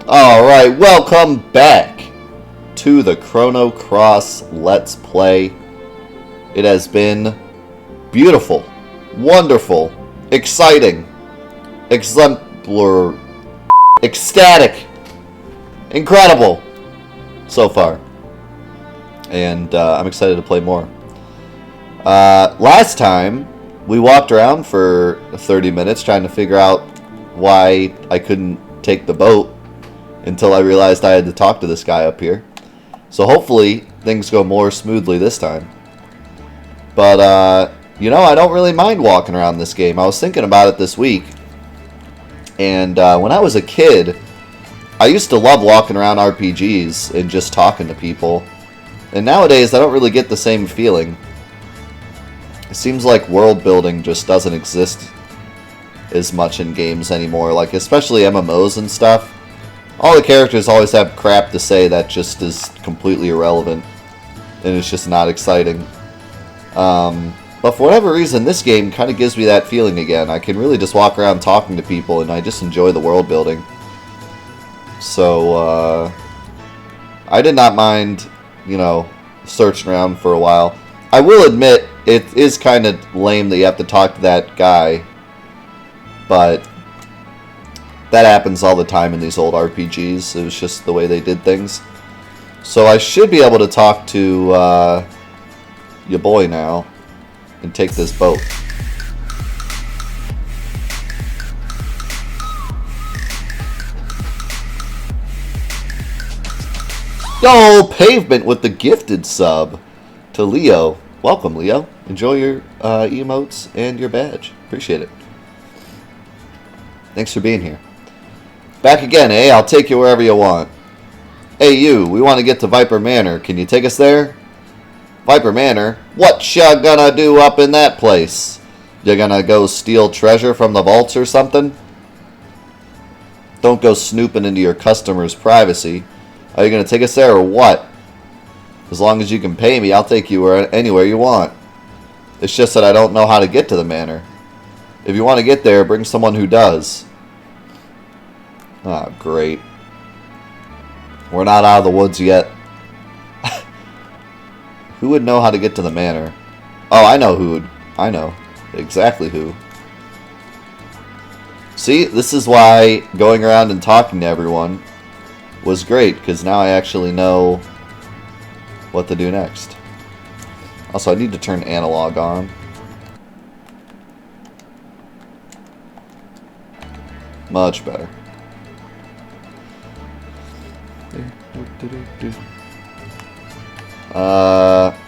Alright, welcome back to the Chrono Cross Let's Play. It has been beautiful, wonderful, exciting, exemplar, ecstatic, incredible so far. And I'm excited to play more. Last time, we walked around for 30 minutes trying to figure out why I couldn't take the boat. Until I realized I had to talk to this guy up here. So hopefully things go more smoothly this time. But, you know, I don't really mind walking around this game. I was thinking about it this week. And when I was a kid, I used to love walking around RPGs and just talking to people. And nowadays I don't really get the same feeling. It seems like world building just doesn't exist as much in games anymore. Like, especially MMOs and stuff. All the characters always have crap to say that just is completely irrelevant. And it's just not exciting. But for whatever reason, this game kind of gives me that feeling again. I can really just walk around talking to people and I just enjoy the world building. So, I did not mind, you know, searching around for a while. I will admit, it is kind of lame that you have to talk to that guy. But that happens all the time in these old RPGs. It was just the way they did things. So I should be able to talk to your boy now and take this boat. Yo, Pavement with the gifted sub to Leo. Welcome, Leo. Enjoy your emotes and your badge. Appreciate it. Thanks for being here. Back again, eh? I'll take you wherever you want. Hey, you. We want to get to Viper Manor. Can you take us there? Viper Manor? What ya gonna do up in that place? You gonna go steal treasure from the vaults or something? Don't go snooping into your customers' privacy. Are you gonna take us there or what? As long as you can pay me, I'll take you anywhere you want. It's just that I don't know how to get to the manor. If you want to get there, bring someone who does. Ah, great. We're not out of the woods yet. Who would know how to get to the manor? Oh, I know who would. I know. Exactly who. See, this is why going around and talking to everyone was great, because now I actually know what to do next. Also, I need to turn analog on. Much better.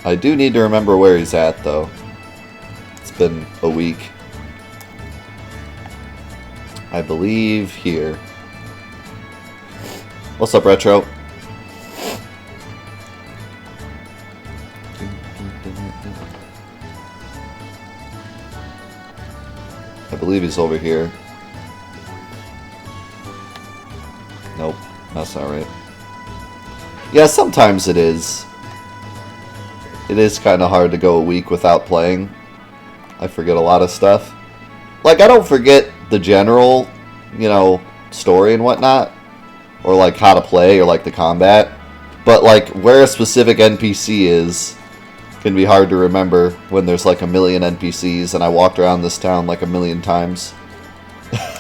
I do need to remember where he's at, though. It's been a week. I believe here. What's up, Retro? I believe he's over here. Nope, that's not right. Yeah, sometimes it is. It is kind of hard to go a week without playing. I forget a lot of stuff. Like, I don't forget the general, you know, story and whatnot. Or, like, how to play or, like, the combat. But, like, where a specific NPC is can be hard to remember when there's, like, a million NPCs. And I walked around this town, like, a million times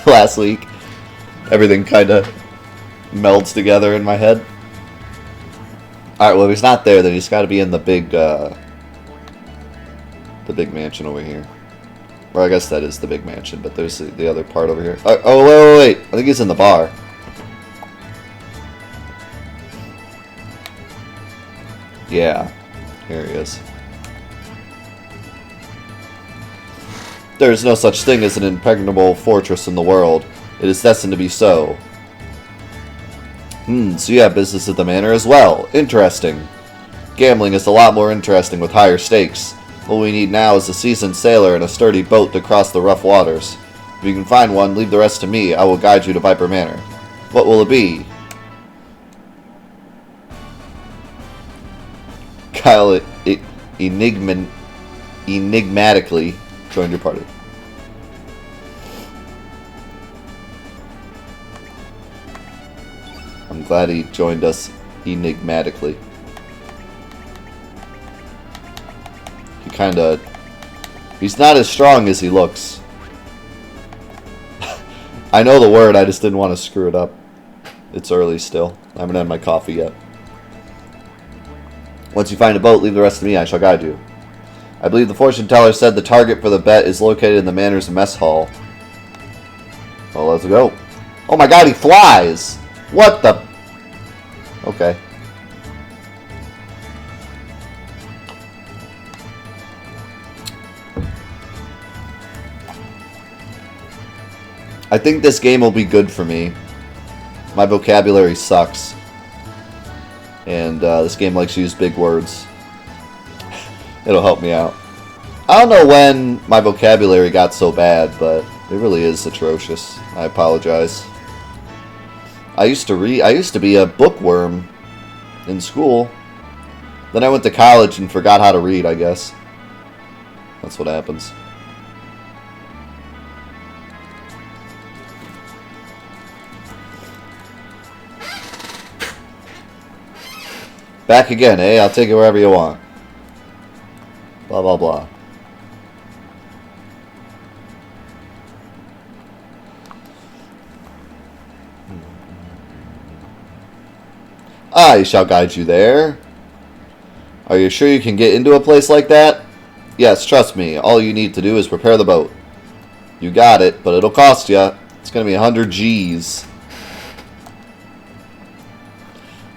last week. Everything kind of melds together in my head. Alright, well, if he's not there, then he's got to be in the big mansion over here. Or I guess that is the big mansion, but there's the other part over here. Oh, wait. I think he's in the bar. Yeah. Here he is. There is no such thing as an impregnable fortress in the world. It is destined to be so. So you have business at the manor as well. Interesting. Gambling is a lot more interesting with higher stakes. What we need now is a seasoned sailor and a sturdy boat to cross the rough waters. If you can find one, leave the rest to me. I will guide you to Viper Manor. What will it be? Kyle enigmatically joined your party. I'm glad he joined us enigmatically. He kinda... He's not as strong as he looks. I know the word, I just didn't want to screw it up. It's early still. I haven't had my coffee yet. Once you find a boat, leave the rest to me. I shall guide you. I believe the fortune teller said the target for the bet is located in the manor's mess hall. Well, let's go. Oh my god, he flies! What the... Okay. I think this game will be good for me. My vocabulary sucks. And this game likes to use big words. It'll help me out. I don't know when my vocabulary got so bad, but it really is atrocious. I apologize. I used to be a bookworm in school. Then I went to college and forgot how to read, I guess. That's what happens. Back again, eh? I'll take it wherever you want. Blah, blah, blah. I shall guide you there. Are you sure you can get into a place like that? Yes, trust me. All you need to do is prepare the boat. You got it, but it'll cost you. It's going to be 100 G's.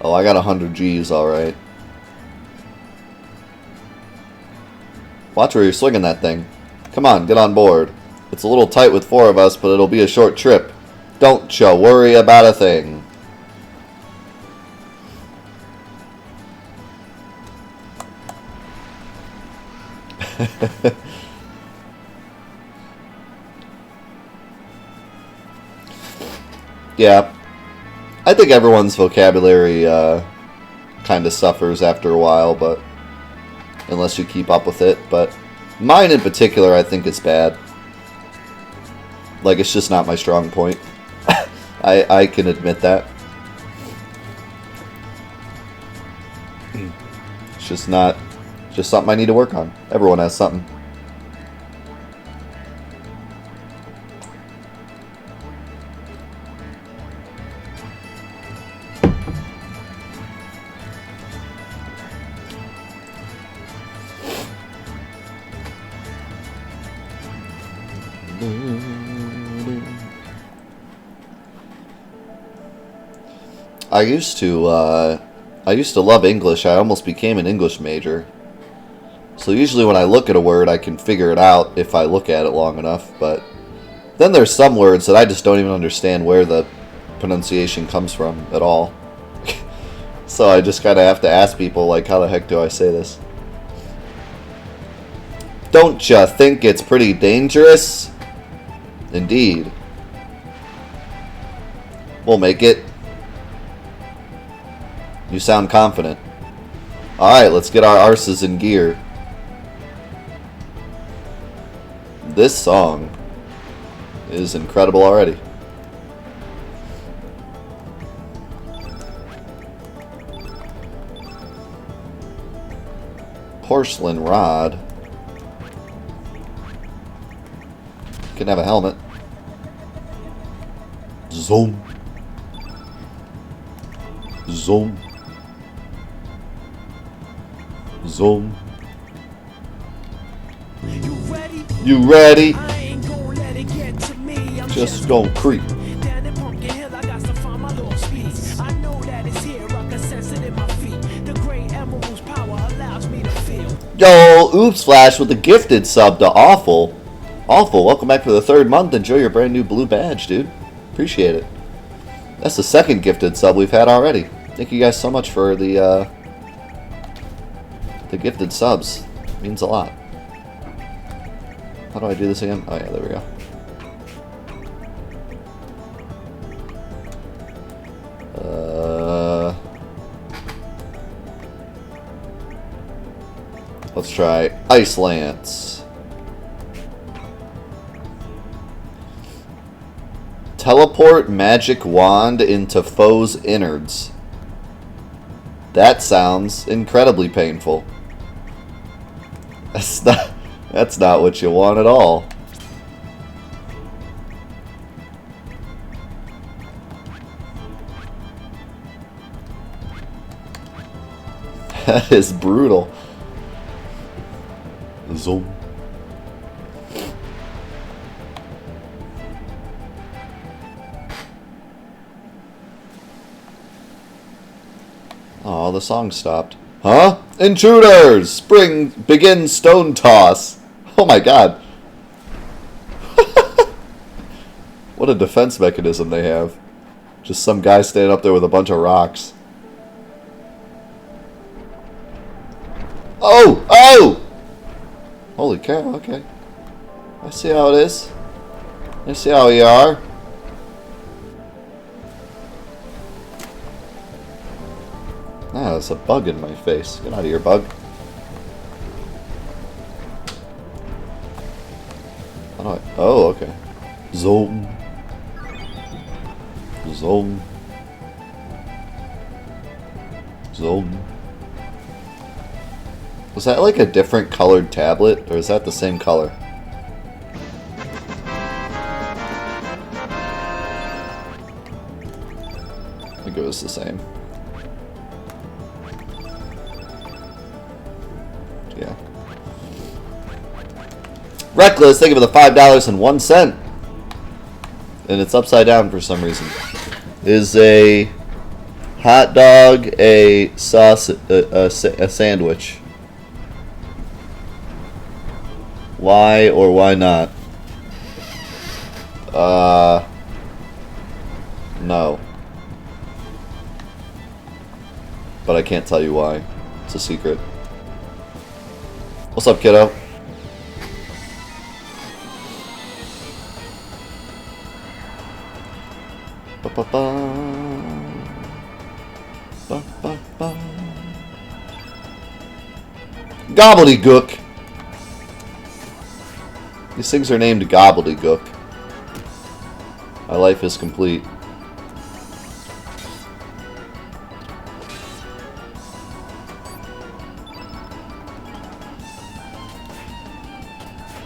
Oh, I got 100 G's, alright. Watch where you're swinging that thing. Come on, get on board. It's a little tight with 4 of us, but it'll be a short trip. Don't you worry about a thing. Yeah. I think everyone's vocabulary kind of suffers after a while, but unless you keep up with it. But mine in particular, I think it's bad. Like, it's just not my strong point. I can admit that. It's just not... just something I need to work on. Everyone has something. I used to love English. I almost became an English major. So usually when I look at a word, I can figure it out if I look at it long enough. But then there's some words that I just don't even understand where the pronunciation comes from at all. So I just kind of have to ask people, like, how the heck do I say this? Don't you think it's pretty dangerous? Indeed. We'll make it. You sound confident. Alright, let's get our arses in gear. This song is incredible already. Porcelain rod. Can have a helmet. Zoom. Zoom. Zoom. You ready? I ain't gonna let it get to me. I'm just gonna creep. Down in Pumpkin Hill, I got to find my lost piece. I know that it's here, I can sense it in my feet. The great emerald's power allows me to feel. Yo, Oops Flash with the gifted sub to Awful. Awful, welcome back for the 3rd month. Enjoy your brand new blue badge, dude. Appreciate it. That's the 2nd gifted sub we've had already. Thank you guys so much for the gifted subs. It means a lot. How do I do this again? Oh yeah, there we go. Let's try Ice Lance. Teleport magic wand into foe's innards. That sounds incredibly painful. That's not what you want at all. That is brutal. Zoom. Oh, the song stopped. Huh? Intruders! Begin stone toss. Oh my god. What a defense mechanism they have. Just some guy standing up there with a bunch of rocks. Oh! Oh! Holy cow, okay. I see how it is. I see how you are. Ah, there's a bug in my face. Get out of here, bug. How do I... Oh, okay. Zoom. Zoom. Zoom. Was that like a different colored tablet, or is that the same color? I think it was the same. Yeah. Reckless, thank you for the $5.01. And it's upside down for some reason. Is a hot dog a sauce a sandwich? Why or why not? No. But I can't tell you why. It's a secret. What's up, kiddo? Gobbledygook. These things are named Gobbledygook. My life is complete.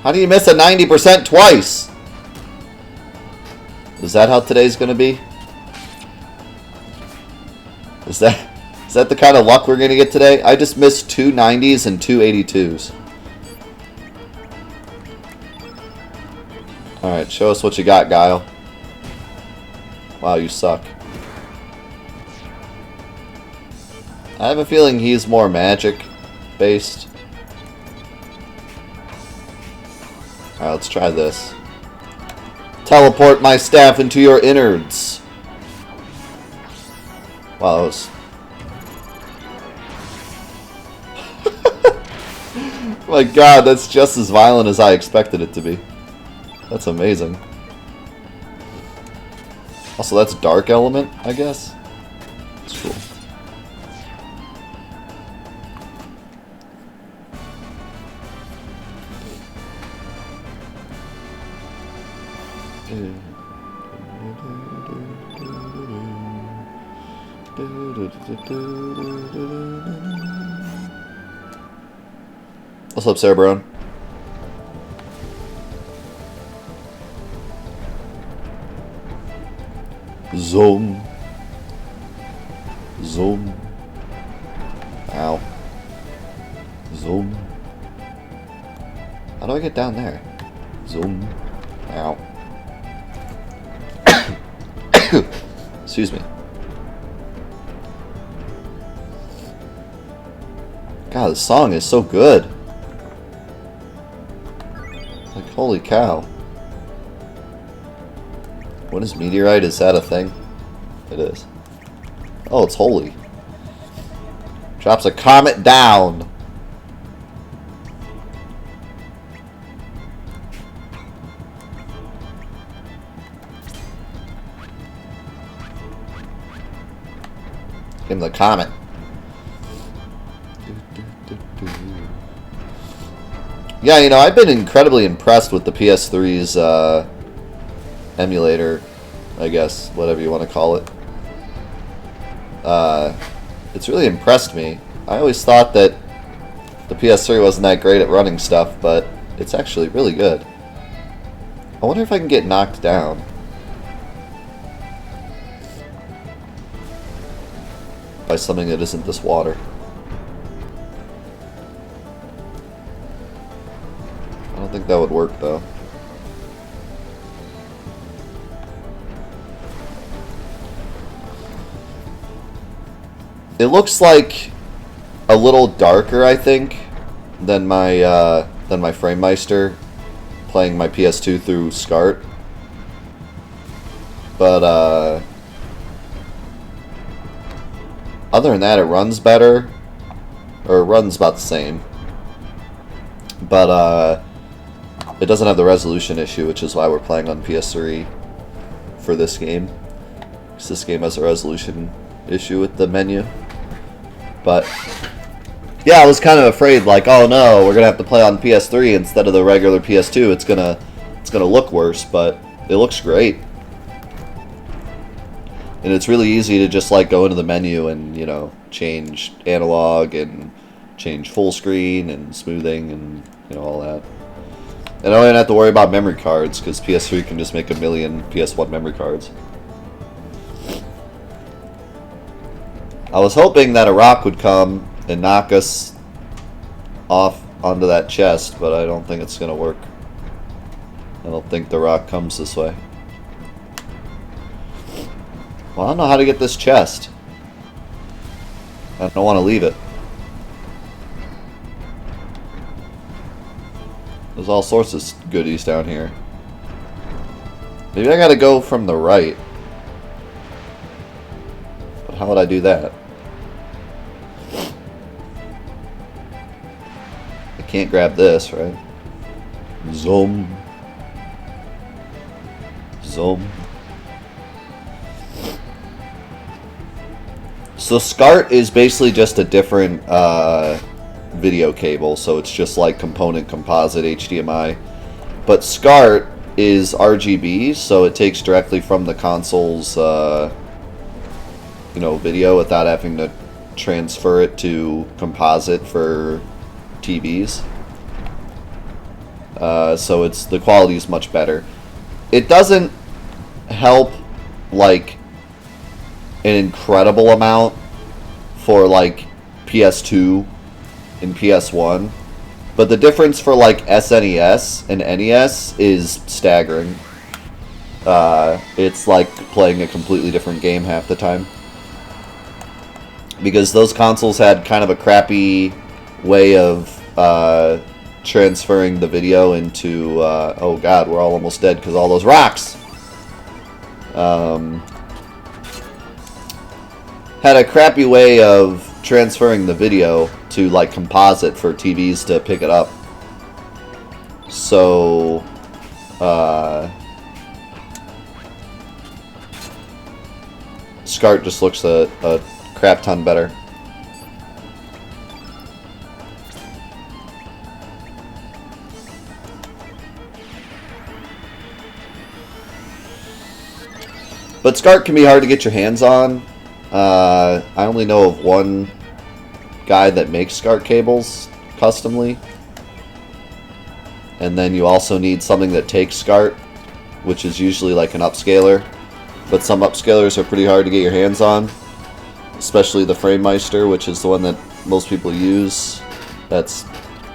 How do you miss a 90% twice? Is that how today's gonna be? Is that the kind of luck we're gonna get today? I just missed 2 90s and 2 82s. Alright, show us what you got, Guile. Wow, you suck. I have a feeling he's more magic based. Alright, let's try this. Teleport my staff into your innards. Wow, that was... My god, that's just as violent as I expected it to be. That's amazing. Also, that's dark element, I guess. It's cool. What's up, Sarah Brown? Zoom. Zoom. Ow. Zoom. How do I get down there? Zoom. Ow. Excuse me. God, this song is so good. Like, holy cow. What is meteorite? Is that a thing? It is. Oh, it's holy. Drops a comet down. Give him the comet. Yeah, you know, I've been incredibly impressed with the PS3's emulator I guess, whatever you want to call it. It's really impressed me. I always thought that the PS3 wasn't that great at running stuff, but it's actually really good. I wonder if I can get knocked down. By something that isn't this water. I don't think that would work, though. It looks like a little darker, I think, than my FrameMeister playing my PS2 through SCART. But other than that, it runs better, or it runs about the same. But it doesn't have the resolution issue, which is why we're playing on PS3 for this game. Because this game has a resolution issue with the menu. But yeah, I was kind of afraid, like, oh no, we're gonna have to play on PS3 instead of the regular PS2. It's gonna look worse, but it looks great. And it's really easy to just like go into the menu and, you know, change analog and change full screen and smoothing and, you know, all that. And I don't even have to worry about memory cards because PS3 can just make a million PS1 memory cards. I was hoping that a rock would come and knock us off onto that chest, but I don't think it's going to work. I don't think the rock comes this way. Well, I don't know how to get this chest. I don't want to leave it. There's all sorts of goodies down here. Maybe I gotta go from the right. But how would I do that? I can't grab this, right? Zoom. Zoom. So SCART is basically just a different video cable, so it's just like component composite HDMI. But SCART is RGB, so it takes directly from the console's you know, video without having to transfer it to composite for TVs. So it's the quality is much better. It doesn't help like an incredible amount for like PS2 and PS1, but the difference for like SNES and NES is staggering. It's like playing a completely different game half the time, because those consoles had kind of a crappy way of transferring the video into oh god, we're all almost dead because all those rocks. Had a crappy way of transferring the video to like composite for TVs to pick it up. So SCART just looks a crap ton better. But SCART can be hard to get your hands on. I only know of one guy that makes SCART cables customly. And then you also need something that takes SCART, which is usually like an upscaler. But some upscalers are pretty hard to get your hands on, especially the FrameMeister, which is the one that most people use. That's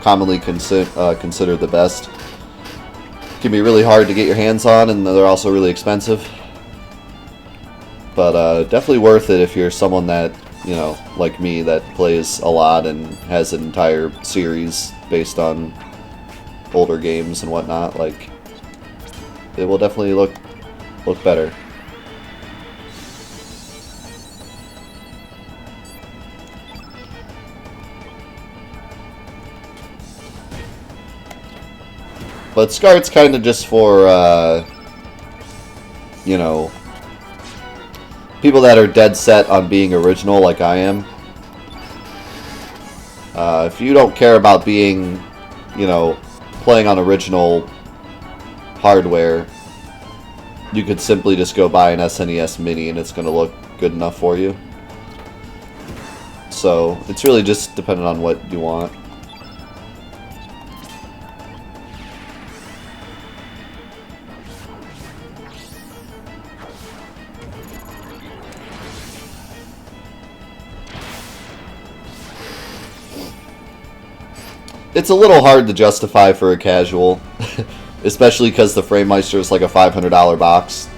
commonly considered the best. It can be really hard to get your hands on, and they're also really expensive. But definitely worth it if you're someone that, you know, like me, that plays a lot and has an entire series based on older games and whatnot. Like, it will definitely look better. But SCART's kind of just for, you know, people that are dead set on being original like I am. If you don't care about being, you know, playing on original hardware, you could simply just go buy an SNES Mini and it's going to look good enough for you. So it's really just dependent on what you want. It's a little hard to justify for a casual, especially because the Framemeister is like a $500 box.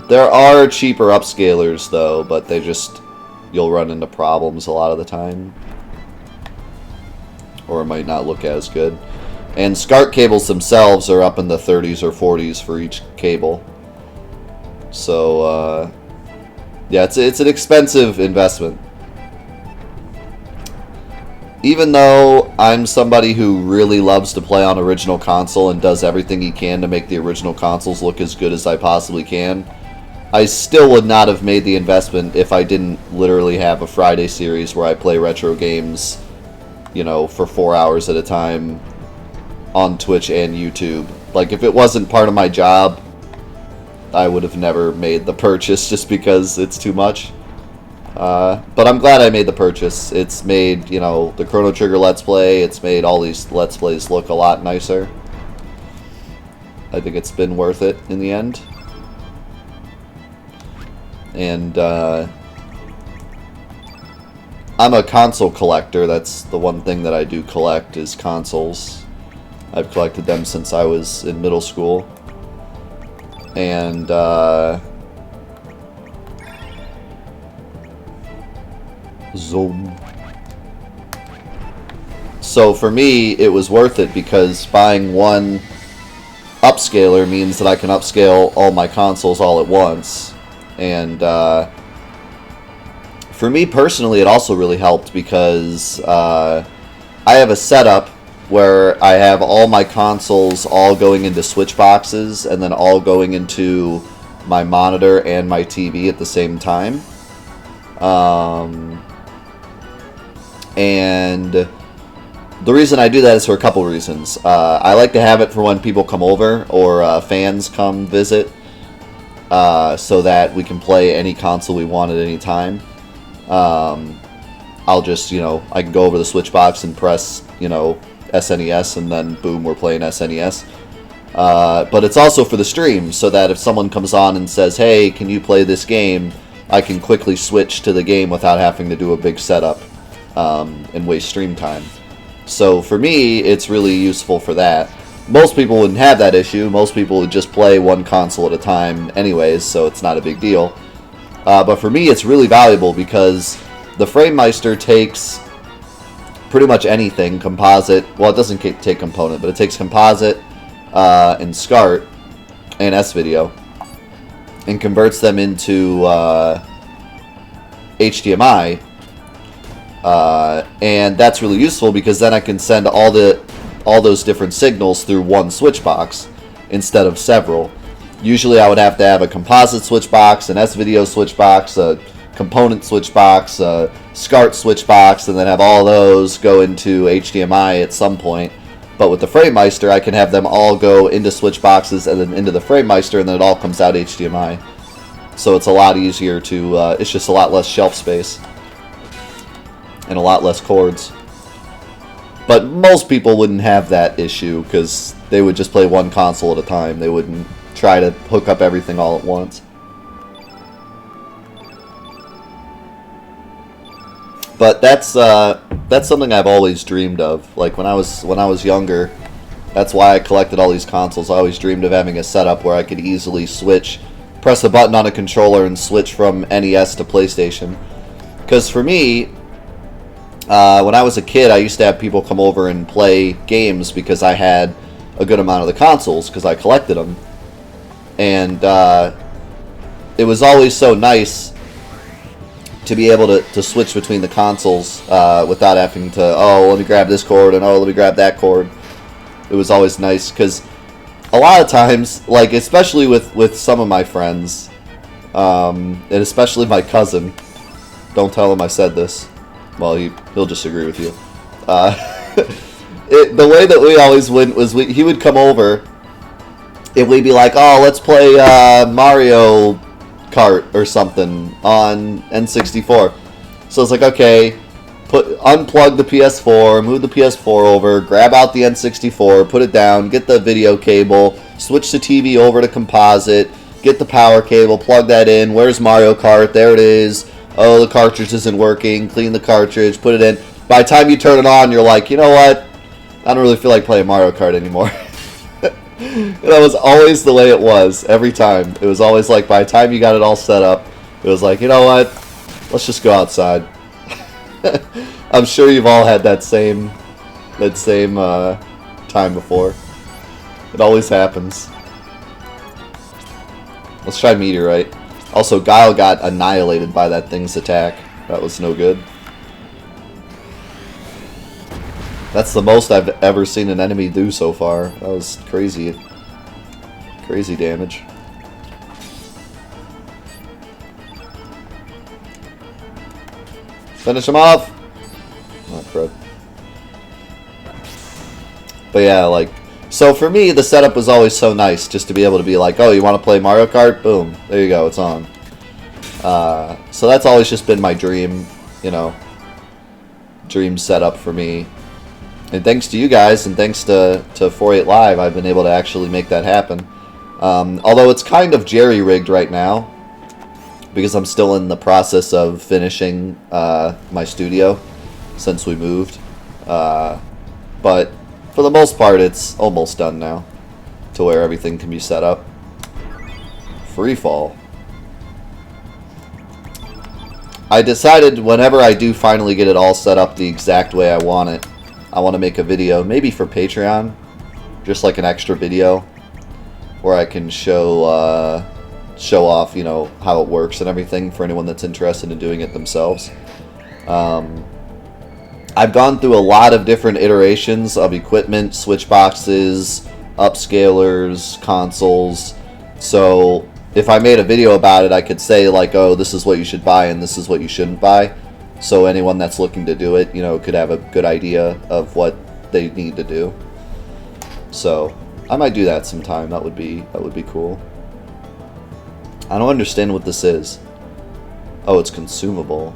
There are cheaper upscalers though, but you'll run into problems a lot of the time. Or it might not look as good. And SCART cables themselves are up in the 30s or 40s for each cable. So, yeah, it's an expensive investment. Even though I'm somebody who really loves to play on original console and does everything he can to make the original consoles look as good as I possibly can, I still would not have made the investment if I didn't literally have a Friday series where I play retro games, you know, for 4 hours at a time on Twitch and YouTube. Like, if it wasn't part of my job, I would have never made the purchase just because it's too much. But I'm glad I made the purchase. It's made, you know, the Chrono Trigger Let's Play, it's made all these Let's Plays look a lot nicer. I think it's been worth it in the end. And, I'm a console collector. That's the one thing that I do collect is consoles. I've collected them since I was in middle school. And, Zone. So for me, it was worth it because buying one upscaler means that I can upscale all my consoles all at once. And for me personally, it also really helped because I have a setup where I have all my consoles all going into switch boxes and then all going into my monitor and my TV at the same time. And the reason I do that is for a couple reasons. I like to have it for when people come over or fans come visit, so that we can play any console we want at any time. I'll just, you know, I can go over the switch box and press, you know, SNES, and then boom, we're playing SNES. But it's also for the stream, so that if someone comes on and says, hey, can you play this game, I can quickly switch to the game without having to do a big setup. And waste stream time. So for me, it's really useful for that. Most people wouldn't have that issue. Most people would just play one console at a time anyways, so it's not a big deal. But for me, it's really valuable because the Framemeister takes pretty much anything, composite. Well, it doesn't take component, but it takes composite and SCART and S-Video and converts them into HDMI. And that's really useful because then I can send all those different signals through one switch box instead of several. Usually I would have to have a composite switch box, an S-Video switch box, a component switch box, a SCART switch box, and then have all those go into HDMI at some point. But with the Framemeister, I can have them all go into switch boxes and then into the Framemeister, and then it all comes out HDMI. So it's a lot easier to, it's just a lot less shelf space. And a lot less cords. But most people wouldn't have that issue because they would just play one console at a time. They wouldn't try to hook up everything all at once. But that's something I've always dreamed of. Like when I was younger, that's why I collected all these consoles. I always dreamed of having a setup where I could easily switch, press a button on a controller and switch from NES to PlayStation. Because for me, when I was a kid, I used to have people come over and play games because I had a good amount of the consoles because I collected them. And it was always so nice to be able to switch between the consoles without having to, oh, let me grab this cord and oh, let me grab that cord. It was always nice because a lot of times, like especially with some of my friends, and especially my cousin, don't tell him I said this. Well, he'll just agree with you. the way that we always went was he would come over and we'd be like, oh, let's play Mario Kart or something on N64. So it's like, okay, unplug the PS4, move the PS4 over, grab out the N64, put it down, get the video cable, switch the TV over to composite, get the power cable, plug that in. Where's Mario Kart? There it is. Oh, the cartridge isn't working. Clean the cartridge, put it in. By the time you turn it on, you're like, you know what? I don't really feel like playing Mario Kart anymore. That was always the way it was, every time. It was always like, by the time you got it all set up, it was like, you know what? Let's just go outside. I'm sure you've all had that same time before. It always happens. Let's try Meteorite. Also, Guile got annihilated by that thing's attack. That was no good. That's the most I've ever seen an enemy do so far. That was crazy. Crazy damage. Finish him off! Oh, crud. But yeah, like... So for me, the setup was always so nice, just to be able to be like, oh, you want to play Mario Kart? Boom. There you go, it's on. So that's always just been my dream, you know, dream setup for me. And thanks to you guys, and thanks to 48 Live, I've been able to actually make that happen. Although it's kind of jerry-rigged right now, because I'm still in the process of finishing my studio since we moved. But for the most part, it's almost done now, to where everything can be set up. Free fall. I decided whenever I do finally get it all set up the exact way I want it, I want to make a video, maybe for Patreon, just like an extra video, where I can show off, you know, how it works and everything for anyone that's interested in doing it themselves. I've gone through a lot of different iterations of equipment, switch boxes, upscalers, consoles. So if I made a video about it, I could say like, oh, this is what you should buy and this is what you shouldn't buy. So anyone that's looking to do it, you know, could have a good idea of what they need to do. So I might do that sometime. That would be cool. I don't understand what this is. Oh, it's consumable.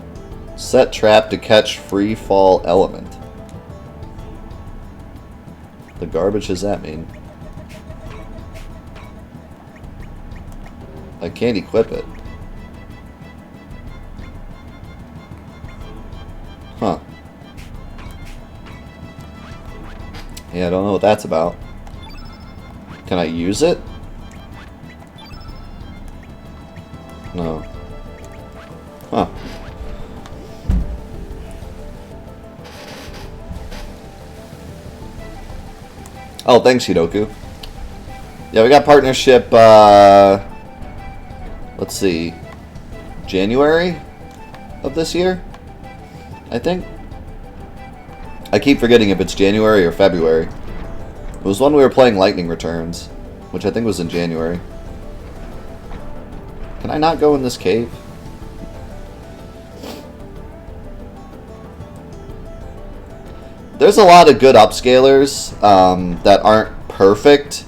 Set trap to catch free fall element. The garbage does that mean? I can't equip it. Huh. Yeah, I don't know what that's about. Can I use it? No. Huh. Oh, thanks, Hidoku. Yeah, we got partnership, let's see, January of this year, I think. I keep forgetting if it's January or February. It was when we were playing Lightning Returns, which I think was in January. Can I not go in this cave? There's a lot of good upscalers that aren't perfect,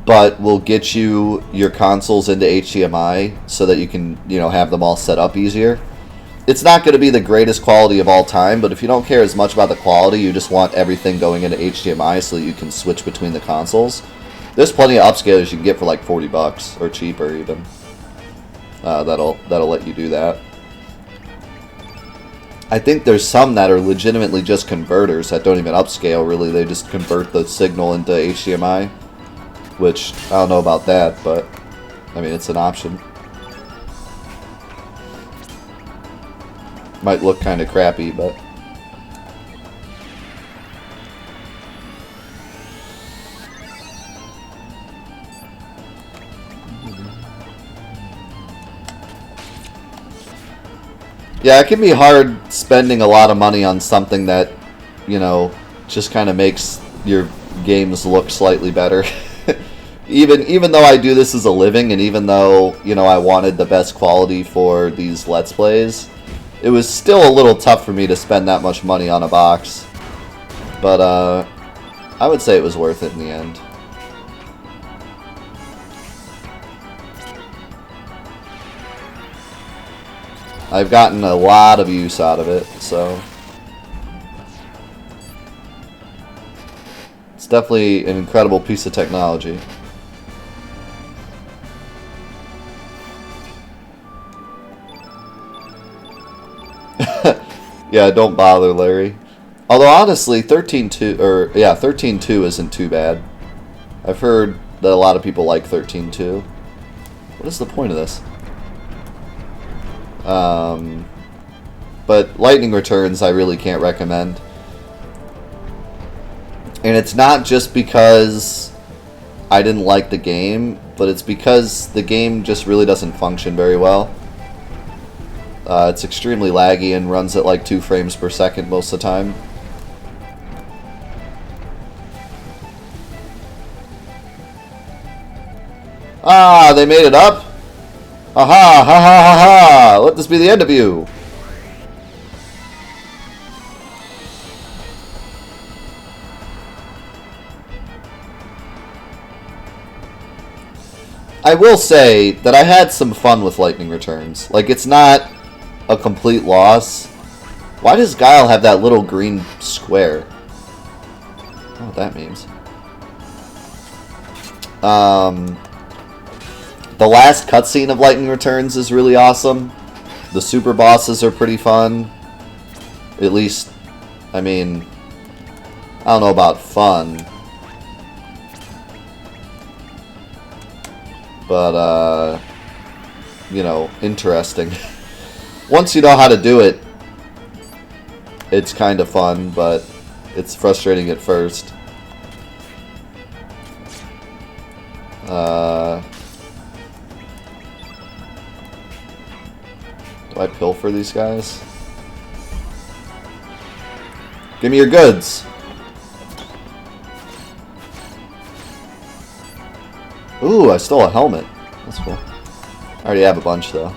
but will get you your consoles into HDMI so that you can, you know, have them all set up easier. It's not going to be the greatest quality of all time, but if you don't care as much about the quality, you just want everything going into HDMI so that you can switch between the consoles. There's plenty of upscalers you can get for like $40 or cheaper even. That'll let you do that. I think there's some that are legitimately just converters that don't even upscale, really. They just convert the signal into HDMI, which I don't know about that, but I mean, it's an option. Might look kind of crappy, but yeah, it can be hard spending a lot of money on something that, you know, just kind of makes your games look slightly better. Even though I do this as a living, and even though, you know, I wanted the best quality for these Let's Plays, it was still a little tough for me to spend that much money on a box. But, I would say it was worth it in the end. I've gotten a lot of use out of it, so... It's definitely an incredible piece of technology. Yeah, don't bother, Larry. Although honestly, 13.2 isn't too bad. I've heard that a lot of people like 13.2. What is the point of this? But Lightning Returns I really can't recommend. And it's not just because I didn't like the game, but it's because the game just really doesn't function very well. It's extremely laggy and runs at like 2 frames per second most of the time. Ah, they made it up? Aha, ha ha ha ha! Let this be the end of you! I will say that I had some fun with Lightning Returns. Like, it's not a complete loss. Why does Guile have that little green square? I don't know what that means. The last cutscene of Lightning Returns is really awesome. The super bosses are pretty fun. At least, I mean, I don't know about fun. But, you know, interesting. Once you know how to do it, it's kind of fun, but it's frustrating at first. Do I pilfer these guys? Give me your goods! Ooh, I stole a helmet. That's cool. I already have a bunch, though.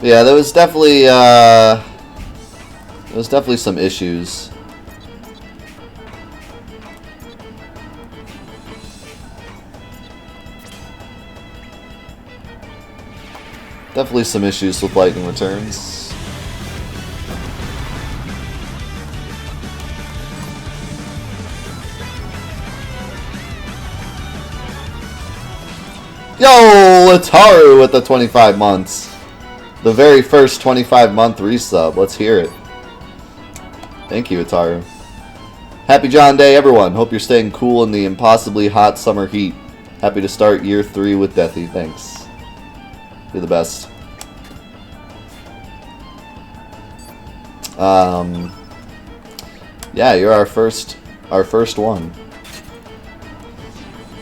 Yeah, there was definitely some issues. Definitely some issues with Lightning Returns. Yo, Ataru with the 25 months. The very first 25-month resub. Let's hear it. Thank you, Ataru. Happy John Day, everyone. Hope you're staying cool in the impossibly hot summer heat. Happy to start year 3 with Deathy. Thanks. You're the best. Yeah, you're our first one.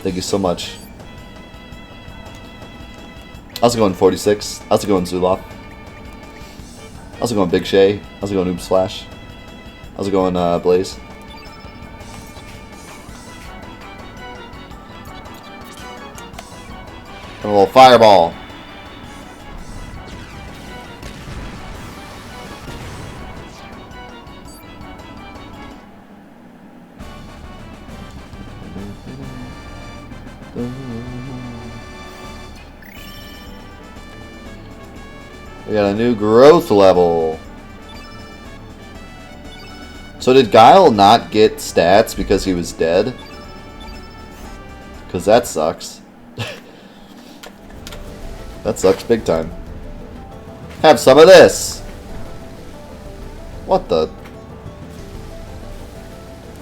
Thank you so much. How's it going, 46? How's it going, Zulop? How's it going, Big Shay? How's it going, Noob Slash? How's it going, Blaze? A little fireball. We got a new growth level. So did Guile not get stats because he was dead? Because that sucks. That sucks big time. Have some of this. What the?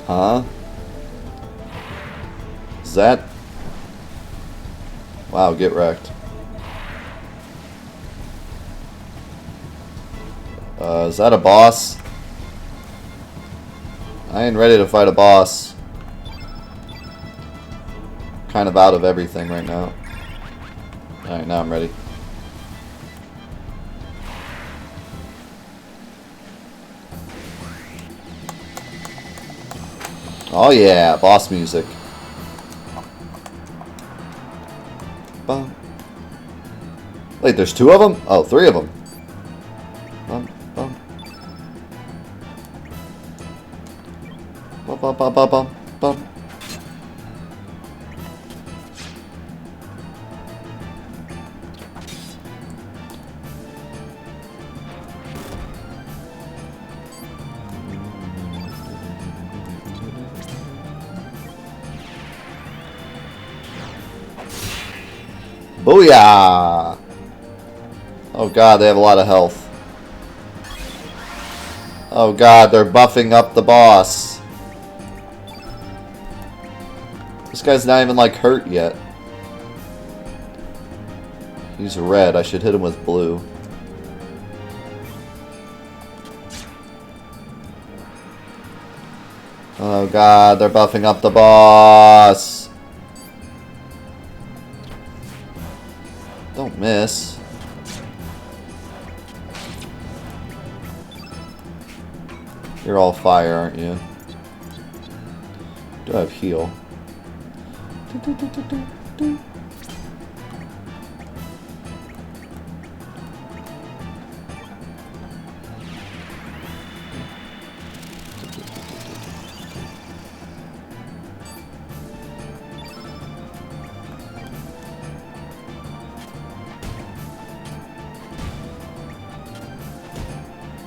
Huh? Is that? Wow, get wrecked. Is that a boss? I ain't ready to fight a boss. Kind of out of everything right now. Alright, now I'm ready. Oh yeah, boss music. bum. Wait, there's 2 of them? Oh, 3 of them. Bum, bum. Bum, bum, bum, bum, bum, bum. Booyah! Oh god, they have a lot of health. Oh god, they're buffing up the boss. This guy's not even, like, hurt yet. He's red. I should hit him with blue. Oh god, they're buffing up the boss. Don't miss. You're all fire, aren't you? Do I have heal?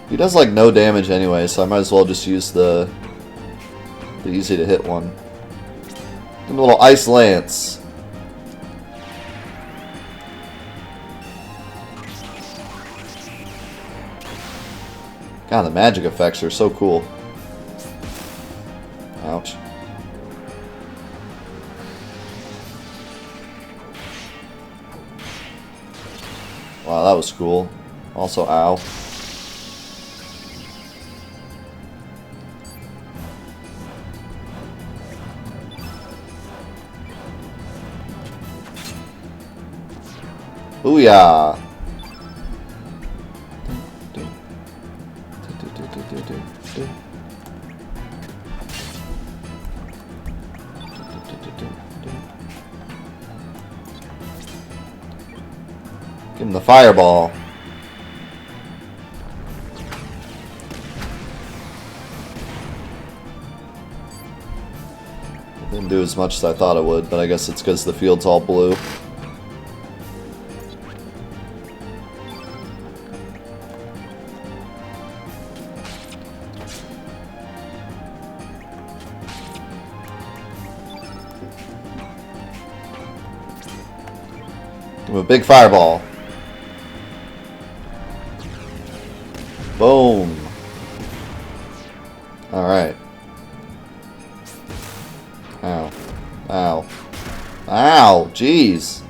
He does like no damage anyway, so I might as well just use the easy to hit one. Give him a little ice lance. God, the magic effects are so cool. Ouch. Wow, that was cool. Also, ow. Booyah! Give him the fireball. Didn't do as much as I thought it would, but I guess it's because the field's all blue. Give him a big fireball. Boom. Alright. Ow. Ow. Ow! Jeez!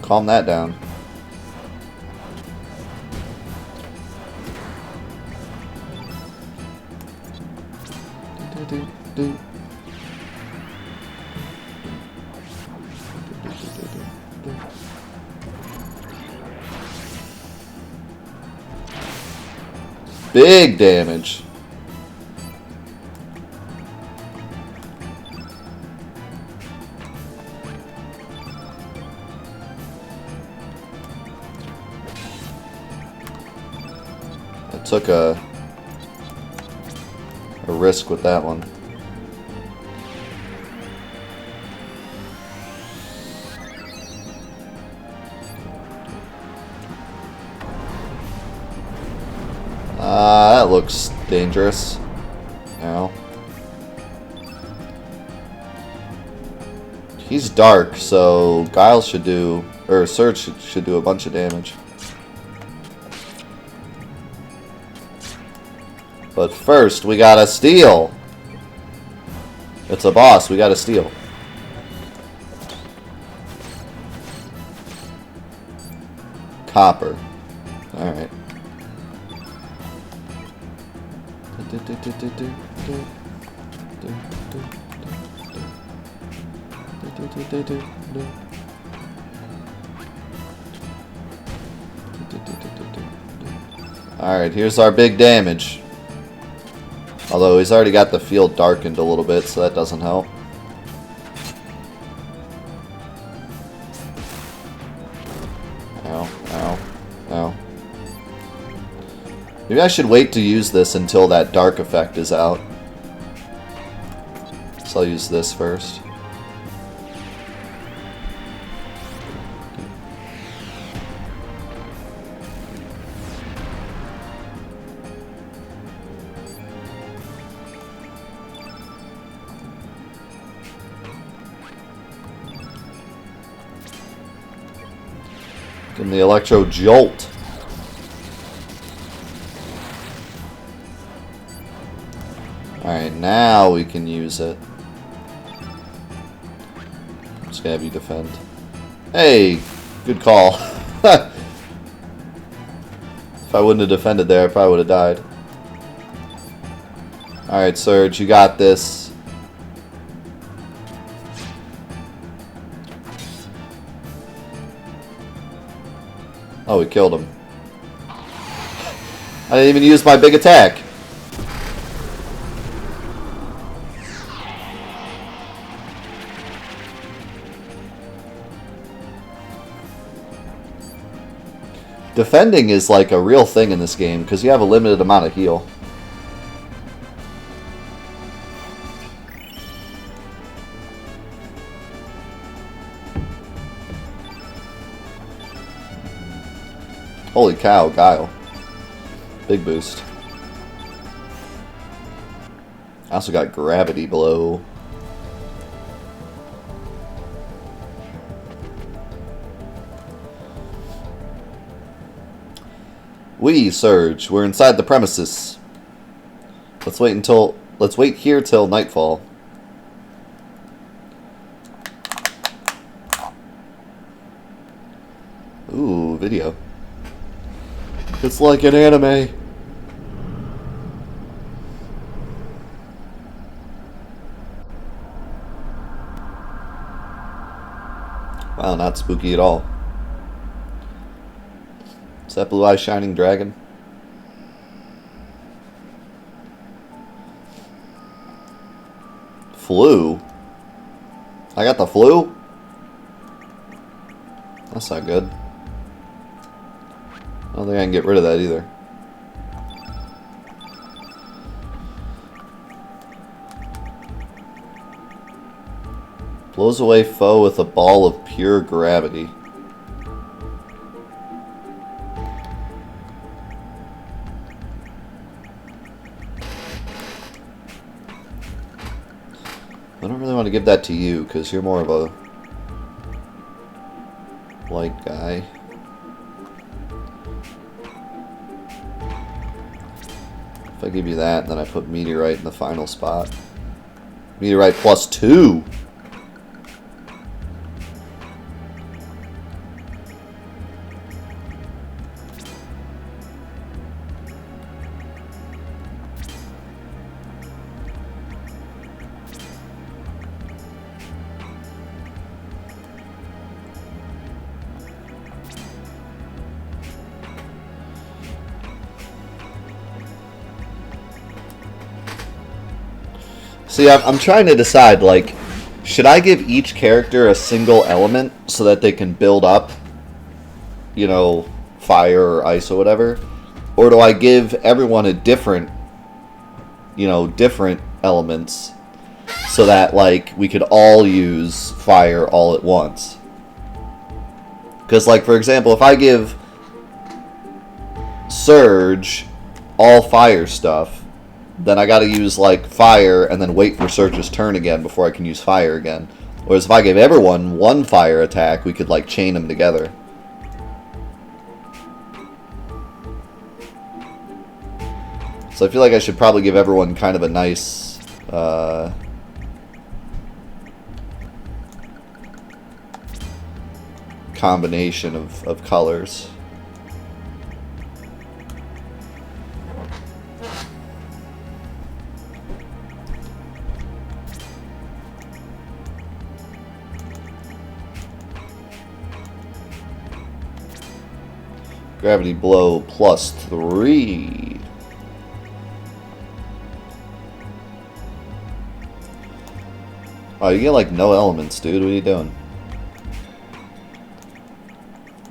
Calm that down. Big damage. I took a risk with that one. That looks dangerous. Ow. He's dark, so Guile should do, or Surge should do a bunch of damage. But first, we gotta steal. It's a boss, we gotta steal. Copper. Alright. Alright, here's our big damage. Although he's already got the field darkened a little bit, so that doesn't help. Maybe I should wait to use this until that dark effect is out. So I'll use this first. Give him the Electro Jolt. Alright, now we can use it. I'm just gonna have you defend. Hey! Good call. If I wouldn't have defended there, I probably would have died. Alright, Surge, you got this. Oh, we killed him. I didn't even use my big attack. Defending is like a real thing in this game because you have a limited amount of heal. Holy cow, Guile. Big boost. I also got Gravity Blow. We, Surge, we're inside the premises. Let's wait here till nightfall. Ooh, video. It's like an anime. Wow, not spooky at all. Is that Blue Eye Shining Dragon? Flu? I got the flu? That's not good. I don't think I can get rid of that either. Blows away foe with a ball of pure gravity. I don't really want to give that to you because you're more of a light guy. If I give you that, then I put Meteorite in the final spot. Meteorite +2! See, I'm trying to decide, like, should I give each character a single element so that they can build up, you know, fire or ice or whatever? Or do I give everyone a different, you know, different elements so that, like, we could all use fire all at once? Because, like, for example, if I give Surge all fire stuff, then I gotta use, like, fire and then wait for Surge's turn again before I can use fire again. Whereas if I gave everyone one fire attack, we could, like, chain them together. So I feel like I should probably give everyone kind of a nice, combination of colors. Gravity Blow +3. Oh, you get like no elements, dude. What are you doing?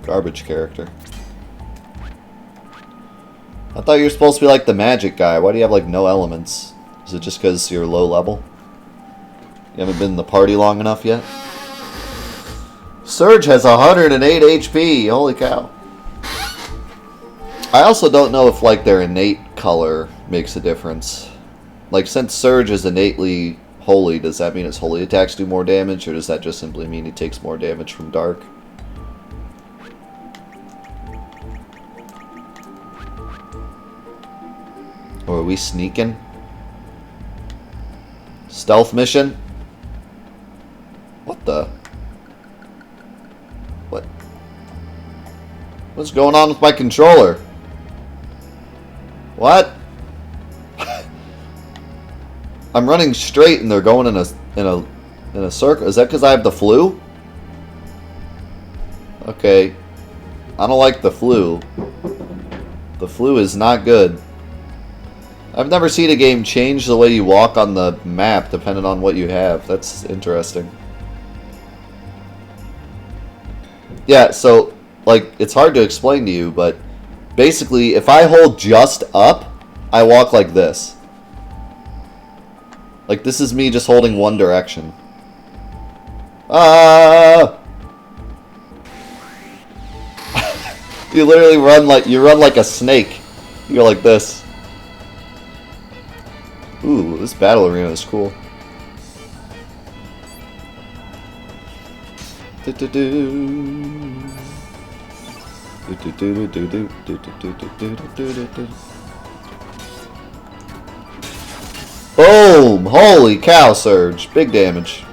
Garbage character. I thought you were supposed to be like the magic guy. Why do you have like no elements? Is it just because you're low level? You haven't been in the party long enough yet? Surge has 108 HP. Holy cow. I also don't know if like their innate color makes a difference. Like since Surge is innately holy, does that mean his holy attacks do more damage, or does that just simply mean he takes more damage from dark? Or are we sneaking? Stealth mission? What the? What? What's going on with my controller? What? I'm running straight and they're going in a circle. Is that because I have the flu? Okay. I don't like the flu. The flu is not good. I've never seen a game change the way you walk on the map depending on what you have. That's interesting. Yeah, so, like, it's hard to explain to you, but basically, if I hold just up, I walk like this. Like, this is me just holding one direction. Ah! You literally run like a snake. You go like this. Ooh, this battle arena is cool. Boom! Holy cow, Surge. Big damage.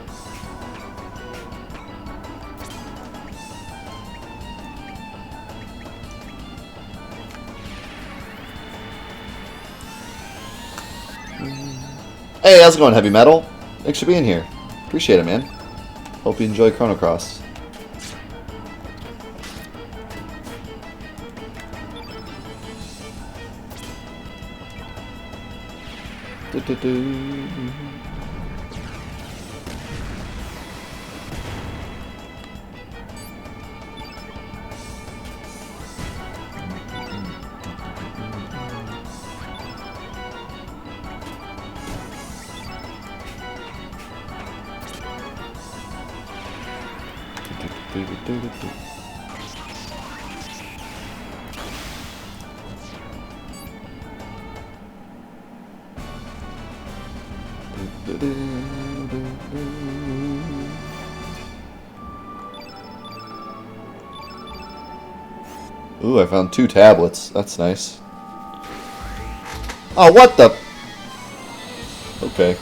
Hey, how's it going, Heavy Metal? Thanks for being here. Appreciate it, man. Hope you enjoy Chrono Cross. Ooh, I found 2 tablets. That's nice. Oh, what the? Okay.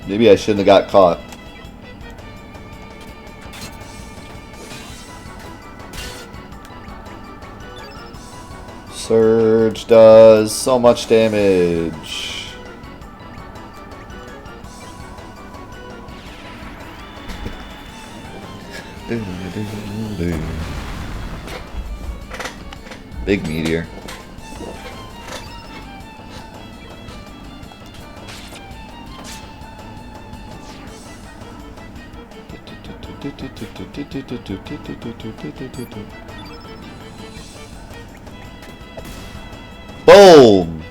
Maybe I shouldn't have got caught. Surge does so much damage. Big meteor. Boom!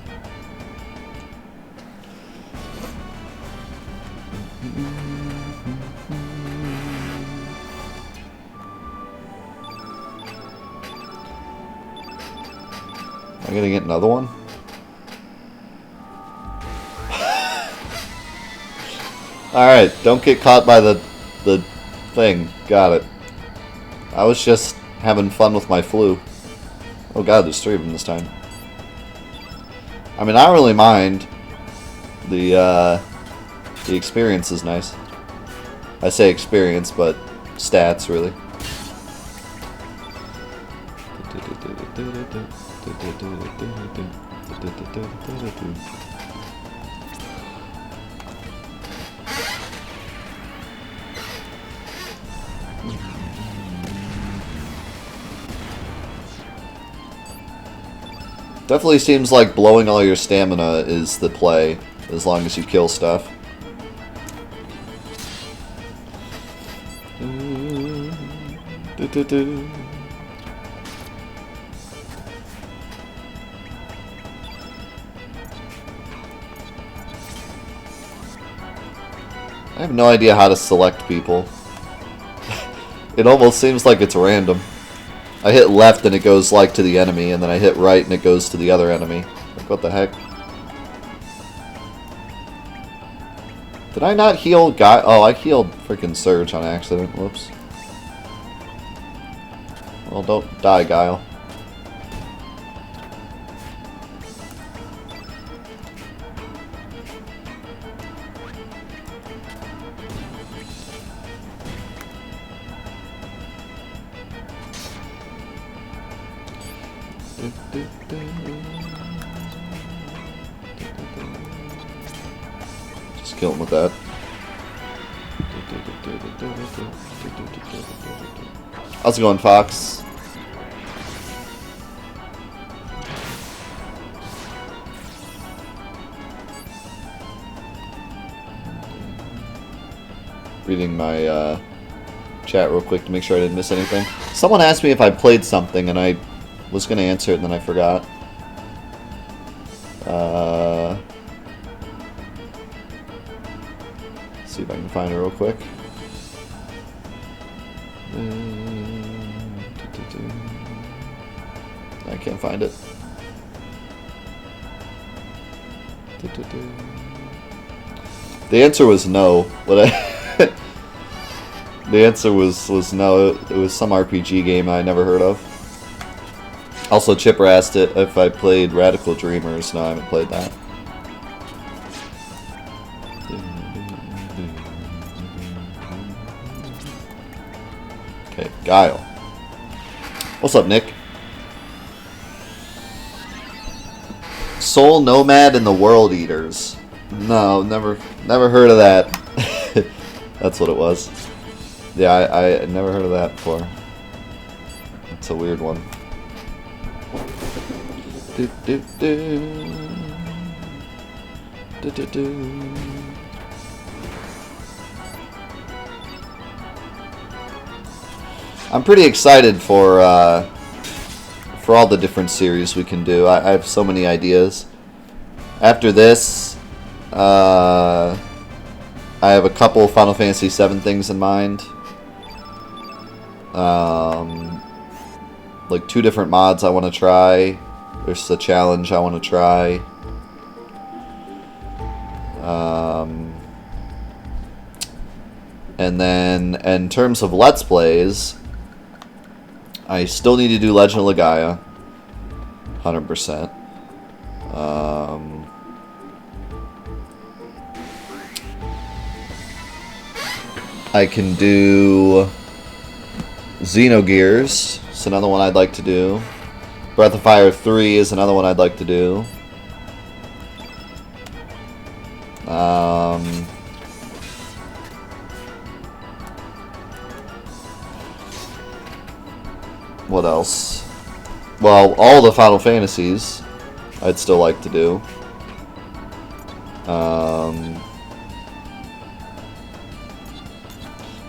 Am I gonna get another one? Alright, don't get caught by the thing. Got it. I was just having fun with my flu. Oh god, there's 3 of them this time. I mean, I don't really mind. The experience is nice. I say experience, but stats, really. Definitely seems like blowing all your stamina is the play, as long as you kill stuff. Do, do, do. I have no idea how to select people. It almost seems like it's random. I hit left and it goes like to the enemy, and then I hit right and it goes to the other enemy. Like, what the heck? Did I not heal Guy? Oh, I healed freaking Surge on accident. Whoops. Well, don't die, Guile. Just kill him with that. How's it going, Fox? Reading my chat real quick to make sure I didn't miss anything. Someone asked me if I played something, and I was going to answer it, and then I forgot. See if I can find it real quick. I can't find it. The answer was no, but the answer was no. It was some RPG game I never heard of. Also, Chipper asked it if I played Radical Dreamers. No, I haven't played that. Okay, Guile. What's up, Nick? Soul Nomad and the World Eaters. No, never heard of that. That's what it was. Yeah, I never heard of that before. That's a weird one. Do, do, do. Do, do, do. I'm pretty excited for all the different series we can do. I have so many ideas. After this, I have a couple Final Fantasy VII things in mind. Like 2 different mods I want to try. There's a challenge I want to try. And then, in terms of Let's Plays, I still need to do Legend of Legaia. 100%. I can do Xenogears. It's another one I'd like to do. Breath of Fire 3 is another one I'd like to do. What else? Well, all the Final Fantasies I'd still like to do.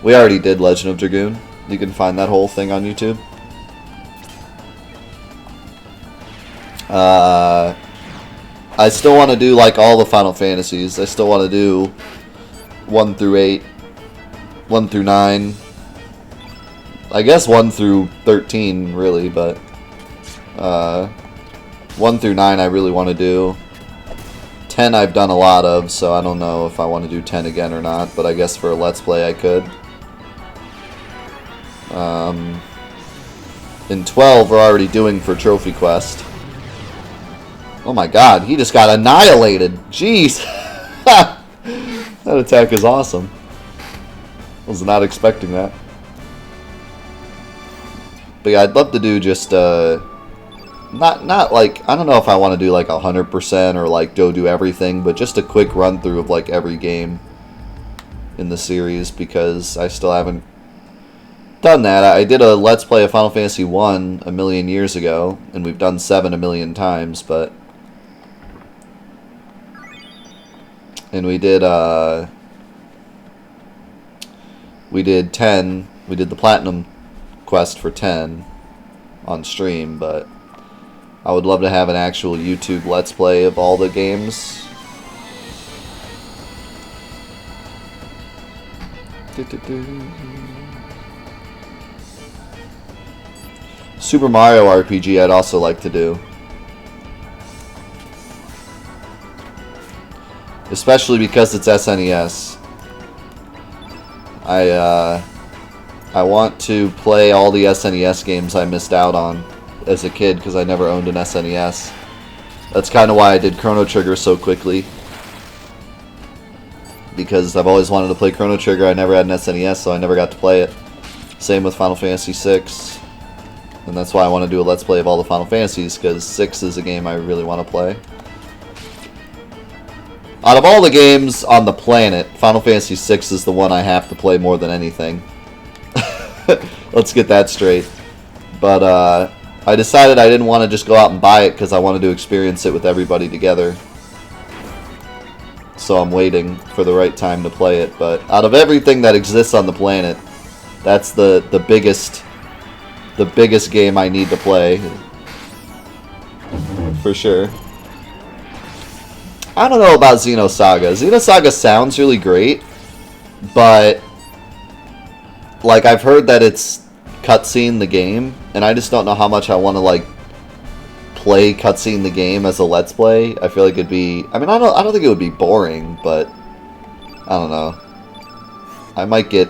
We already did Legend of Dragoon. You can find that whole thing on YouTube. I still want to do like all the Final Fantasies. I still want to do 1 through 8, 1 through 9. I guess 1 through 13, really, but 1 through 9 I really want to do. 10 I've done a lot of, so I don't know if I want to do 10 again or not, but I guess for a Let's Play I could. And 12 we're already doing for Trophy Quest. Oh my god, he just got annihilated. Jeez. That attack is awesome. Was not expecting that. But yeah, I'd love to do just not like, I don't know if I want to do like 100% or like go do everything, but just a quick run through of like every game in the series, because I still haven't done that. I did a Let's Play of Final Fantasy 1 a million years ago, and we've done 7 a million times, but and we did 10, we did the Platinum quest for 10 on stream, but I would love to have an actual YouTube Let's Play of all the games. Super Mario RPG I'd also like to do. Especially because it's SNES. I want to play all the SNES games I missed out on as a kid because I never owned an SNES. That's kind of why I did Chrono Trigger so quickly. Because I've always wanted to play Chrono Trigger. I never had an SNES, so I never got to play it. Same with Final Fantasy VI. And that's why I want to do a Let's Play of all the Final Fantasies, because 6 is a game I really want to play. Out of all the games on the planet, Final Fantasy VI is the one I have to play more than anything. Let's get that straight. But I decided I didn't want to just go out and buy it because I wanted to experience it with everybody together. So I'm waiting for the right time to play it. But out of everything that exists on the planet, that's the biggest game I need to play. For sure. I don't know about Xenosaga. Xenosaga sounds really great, but like I've heard that it's cutscene the game, and I just don't know how much I want to like play cutscene the game as a Let's Play. I feel like it'd be. I mean, I don't think it would be boring, but I don't know. I might get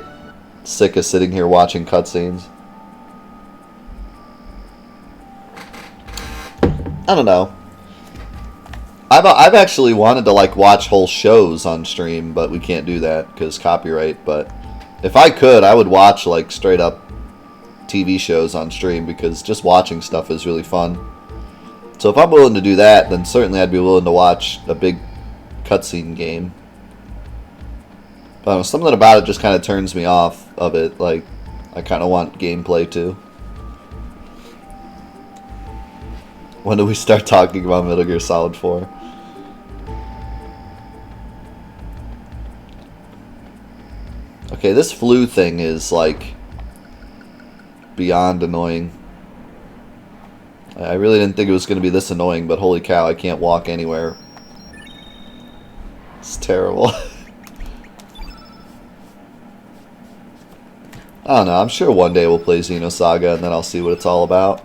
sick of sitting here watching cutscenes. I don't know. I've actually wanted to like watch whole shows on stream, but we can't do that because copyright. But if I could, I would watch like straight up TV shows on stream because just watching stuff is really fun. So if I'm willing to do that, then certainly I'd be willing to watch a big cutscene game. But something about it just kind of turns me off of it. Like I kind of want gameplay too. When do we start talking about Metal Gear Solid 4? Okay, this flu thing is like beyond annoying. I really didn't think it was going to be this annoying, but holy cow, I can't walk anywhere. It's terrible. I don't know, I'm sure one day we'll play Xenosaga and then I'll see what it's all about.